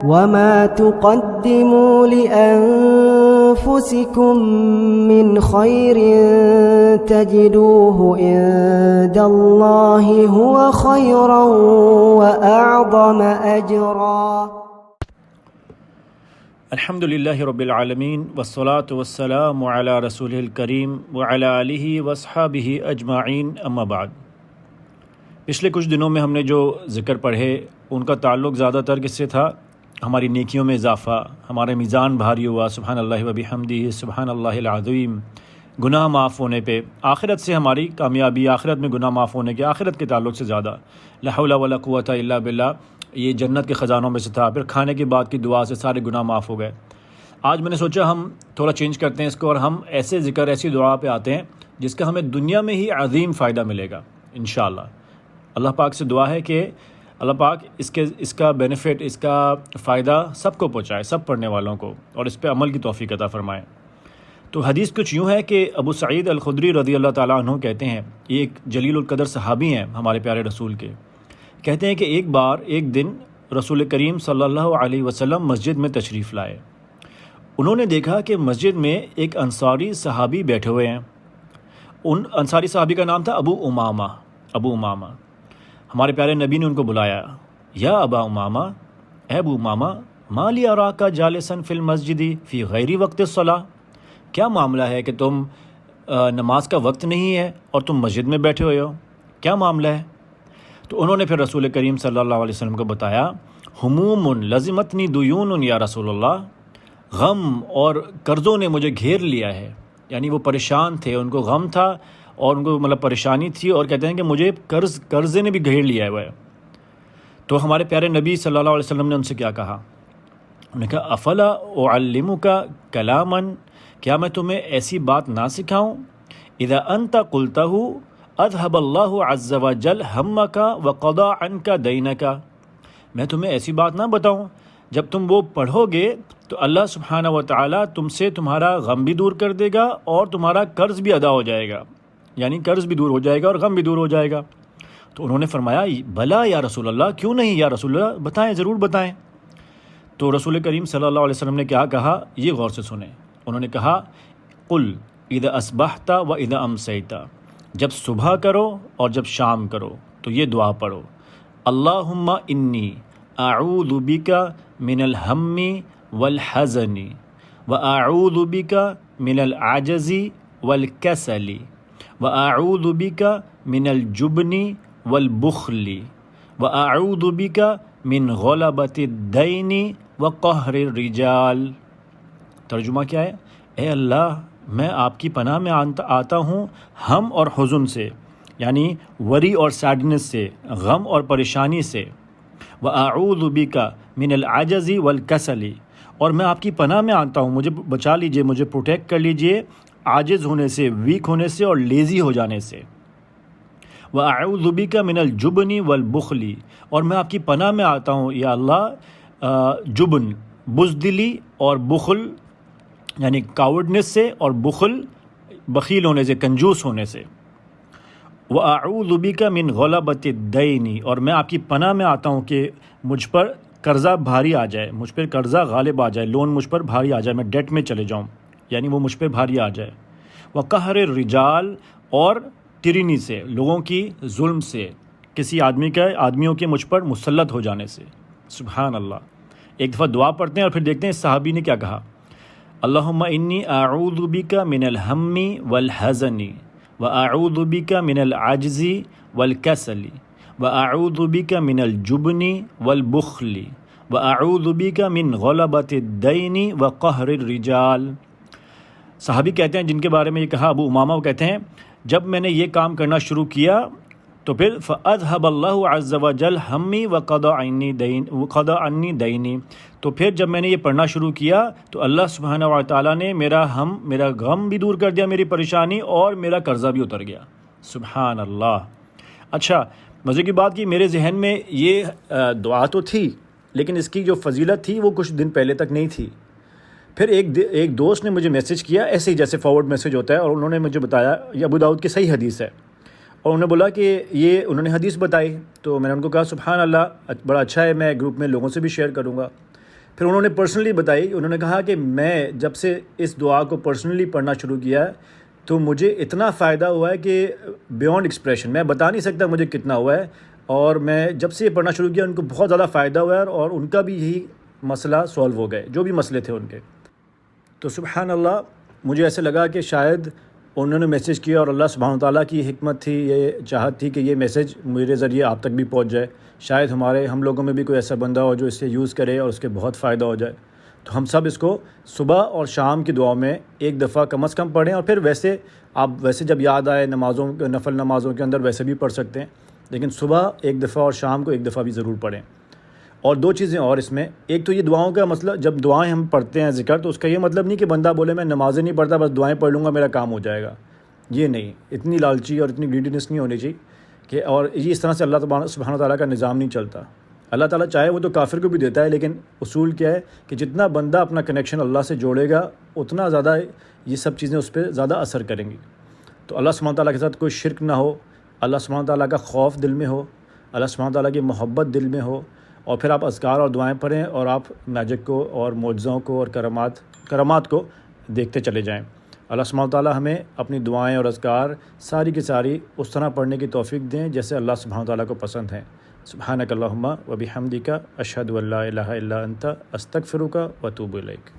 وما تقدموا لأنفسكم من خير تجدوه عند الله هو خيرا وأعظم أجرا. الحمد للہ رب العالمین والصلاة والسلام علی رسولہ الکریم وعلی آلہ واصحابہ اجمعین، اما بعد۔ پچھلے کچھ دنوں میں ہم نے جو ذکر پڑھے ان کا تعلق زیادہ تر کس سے تھا؟ ہماری نیکیوں میں اضافہ، ہمارا میزان بھاری ہوا، سبحان اللہ و بحمدہ، سبحان اللہ العظیم، گناہ معاف ہونے پہ، آخرت سے ہماری کامیابی، آخرت میں گناہ معاف ہونے کے، آخرت کے تعلق سے زیادہ، لا حول ولا قوۃ الا باللہ، یہ جنت کے خزانوں میں سے تھا۔ پھر کھانے کے بعد کی دعا سے سارے گناہ معاف ہو گئے۔ آج میں نے سوچا ہم تھوڑا چینج کرتے ہیں اس کو، اور ہم ایسے ذکر، ایسی دعا پہ آتے ہیں جس کا ہمیں دنیا میں ہی عظیم فائدہ ملے گا انشاءاللہ۔ اللہ پاک سے دعا ہے کہ اللہ پاک اس کا بینیفٹ، اس کا فائدہ سب کو پہنچائے، سب پڑھنے والوں کو، اور اس پہ عمل کی توفیق عطا فرمائے۔ تو حدیث کچھ یوں ہے کہ ابو سعید الخدری رضی اللہ تعالیٰ عنہ کہتے ہیں، یہ ایک جلیل القدر صحابی ہیں ہمارے پیارے رسول کے، کہتے ہیں کہ ایک دن رسول کریم صلی اللہ علیہ وسلم مسجد میں تشریف لائے۔ انہوں نے دیکھا کہ مسجد میں ایک انصاری صحابی بیٹھے ہوئے ہیں۔ ان انصاری صحابی کا نام تھا ابو امامہ۔ ہمارے پیارے نبی نے ان کو بلایا، یا ابا امامہ، اے ابو امامہ، ما لی اراک جالسا فی المسجد فی غیر وقت الصلاۃ، کیا معاملہ ہے کہ تم نماز کا وقت نہیں ہے اور تم مسجد میں بیٹھے ہوئے ہو، کیا معاملہ ہے؟ تو انہوں نے پھر رسول کریم صلی اللہ علیہ وسلم کو بتایا، ہموم لزمتنی دیون یا رسول اللہ، غم اور قرضوں نے مجھے گھیر لیا ہے، یعنی وہ پریشان تھے، ان کو غم تھا اور ان کو پریشانی تھی، اور کہتے ہیں کہ مجھے قرضے نے بھی گھیر لیا ہے۔ تو ہمارے پیارے نبی صلی اللہ علیہ وسلم نے ان سے کیا کہا؟ انہوں نے کہا، افلا اعلمک کلاما، کیا میں تمہیں ایسی بات نہ سکھاؤں؟ اذا انت قلتہ اذهب اللہ عز وجل ہمک وقضى عنک دینک، میں تمہیں ایسی بات نہ بتاؤں، جب تم وہ پڑھو گے تو اللہ سبحانہ و تعالیٰ تم سے تمہارا غم بھی دور کر دے گا اور تمہارا قرض بھی ادا ہو جائے گا، یعنی قرض بھی دور ہو جائے گا اور غم بھی دور ہو جائے گا۔ تو انہوں نے فرمایا، بلا یا رسول اللہ، کیوں نہیں یا رسول اللہ، بتائیں، ضرور بتائیں۔ تو رسول کریم صلی اللہ علیہ وسلم نے کیا کہا، یہ غور سے سنیں۔ انہوں نے کہا، قل اذا اصبحت و اذا امسیت، جب صبح کرو اور جب شام کرو تو یہ دعا پڑھو، اللہم انی اعوذ بک من الہم والحزن واعوذ بک من العجز والکسل واعوذ بک من الجبن والبخل واعوذ بک من غلبۃ الدین وقہر الرجال۔ ترجمہ کیا ہے؟ اے اللہ، میں آپ کی پناہ میں آتا ہوں ہم اور حزن سے، یعنی وری اور سیڈنس سے، غم اور پریشانی سے، وَأَعُوذُ بِكَ مِنَ الْعَجْزِ وَالْكَسَلِ، اور میں آپ کی پناہ میں آتا ہوں، مجھے بچا لیجئے، مجھے پروٹیکٹ کر لیجئے عاجز ہونے سے، ویک ہونے سے اور لیزی ہو جانے سے۔ وَأَعُوذُ بِكَ مِنَ الْجُبْنِ وَالْبُخْلِ، اور میں آپ کی پناہ میں آتا ہوں یا اللہ جبن، بزدلی، اور بخل یعنی کاورڈنس سے، اور بخل بخیل ہونے سے، کنجوس ہونے سے۔ وَأَعُوذُ بِكَ مِنْ غَلَبَةِ الدَّيْنِ، اور میں آپ کی پناہ میں آتا ہوں کہ مجھ پر قرضہ بھاری آ جائے، مجھ پر قرضہ غالب آ جائے، لون مجھ پر بھاری آ جائے، میں ڈیٹ میں چلے جاؤں، یعنی وہ مجھ پہ بھاری آ جائے۔ وَقَہْرِ الرِّجَالِ، اور ٹرینی سے، لوگوں کی ظلم سے، کسی آدمیوں کے مجھ پر مسلط ہو جانے سے۔ سبحان اللہ۔ ایک دفعہ دعا پڑھتے ہیں اور پھر دیکھتے ہیں اس صحابی نے کیا کہا، اللہم انی اعوذ بک من الہم والحزن واعوذ بک من العجز والکسل واعوذ بک من الجبن والبخل واعوذ بک من غلبۃ الدین وقہر الرجال۔ صحابی کہتے ہیں، جن کے بارے میں یہ کہا ابو امامہ، وہ کہتے ہیں جب میں نے یہ کام کرنا شروع کیا تو پھر فَأَذْهَبَ اللَّهُ عَزَّ وَجَلَّ ہَمِّي وَقَضَى عَنِّي دَيْنِي، تو پھر جب میں نے یہ پڑھنا شروع کیا تو اللہ سبحانہ و تعالیٰ نے میرا غم بھی دور کر دیا، میری پریشانی، اور میرا قرضہ بھی اتر گیا۔ سبحان اللہ۔ اچھا، مزے کی بات کہ میرے ذہن میں یہ دعا تو تھی، لیکن اس کی جو فضیلت تھی وہ کچھ دن پہلے تک نہیں تھی۔ پھر ایک دوست نے مجھے میسج کیا، ایسے ہی جیسے فارورڈ میسج ہوتا ہے، اور انہوں نے مجھے بتایا، یہ ابو داؤد کی صحیح حدیث ہے، اور انہوں نے بولا کہ یہ انہوں نے حدیث بتائی، تو میں نے ان کو کہا سبحان اللہ، بڑا اچھا ہے، میں گروپ میں لوگوں سے بھی شیئر کروں گا۔ پھر انہوں نے پرسنلی بتائی، انہوں نے کہا کہ میں جب سے اس دعا کو پرسنلی پڑھنا شروع کیا ہے تو مجھے اتنا فائدہ ہوا ہے کہ بیونڈ ایکسپریشن، میں بتا نہیں سکتا مجھے کتنا ہوا ہے، اور میں جب سے یہ پڑھنا شروع کیا ان کو بہت زیادہ فائدہ ہوا ہے، اور ان کا بھی یہی مسئلہ سولو ہو گئے، جو بھی مسئلے تھے ان کے۔ تو سبحان اللہ، مجھے ایسے لگا کہ شاید انہوں نے میسیج کیا اور اللہ سبحانہ تعالیٰ کی حکمت تھی، یہ چاہت تھی کہ یہ میسیج میرے ذریعے آپ تک بھی پہنچ جائے، شاید ہم لوگوں میں بھی کوئی ایسا بندہ ہو جو اسے یوز کرے اور اس کے بہت فائدہ ہو جائے۔ تو ہم سب اس کو صبح اور شام کی دعاؤں میں ایک دفعہ کم از کم پڑھیں، اور پھر ویسے جب یاد آئے نفل نمازوں کے اندر ویسے بھی پڑھ سکتے ہیں، لیکن صبح ایک دفعہ اور شام کو ایک دفعہ بھی ضرور پڑھیں۔ اور دو چیزیں اور اس میں، ایک تو یہ دعاؤں کا مسئلہ، جب دعائیں ہم پڑھتے ہیں ذکر، تو اس کا یہ مطلب نہیں کہ بندہ بولے میں نمازیں نہیں پڑھتا بس دعائیں پڑھ لوں گا میرا کام ہو جائے گا، یہ نہیں، اتنی لالچی اور اتنی گریڈینس نہیں ہونی چاہیے کہ، اور یہ اس طرح سے اللہ سبحانہ تعالیٰ کا نظام نہیں چلتا۔ اللہ تعالیٰ چاہے وہ تو کافر کو بھی دیتا ہے، لیکن اصول کیا ہے کہ جتنا بندہ اپنا کنیکشن اللہ سے جوڑے گا اتنا زیادہ یہ سب چیزیں اس پہ زیادہ اثر کریں گی۔ تو اللہ سبحانہ تعالیٰ کے ساتھ کوئی شرک نہ ہو، اللہ سبحانہ تعالیٰ کا خوف دل میں ہو، اللہ سبحانہ تعالیٰ کی محبت دل میں ہو، اور پھر آپ اذکار اور دعائیں پڑھیں اور آپ میجک کو اور معجزوں کو اور کرامات کو دیکھتے چلے جائیں۔ اللہ سبحانہ تعالیٰ ہمیں اپنی دعائیں اور اذکار ساری کی ساری اس طرح پڑھنے کی توفیق دیں جیسے اللہ سبحانہ تعالیٰ کو پسند ہیں۔ سبحانک اللہم و بحمدک، اشہد ان لا الہ الا انت، استغفرک و اتوب الیک۔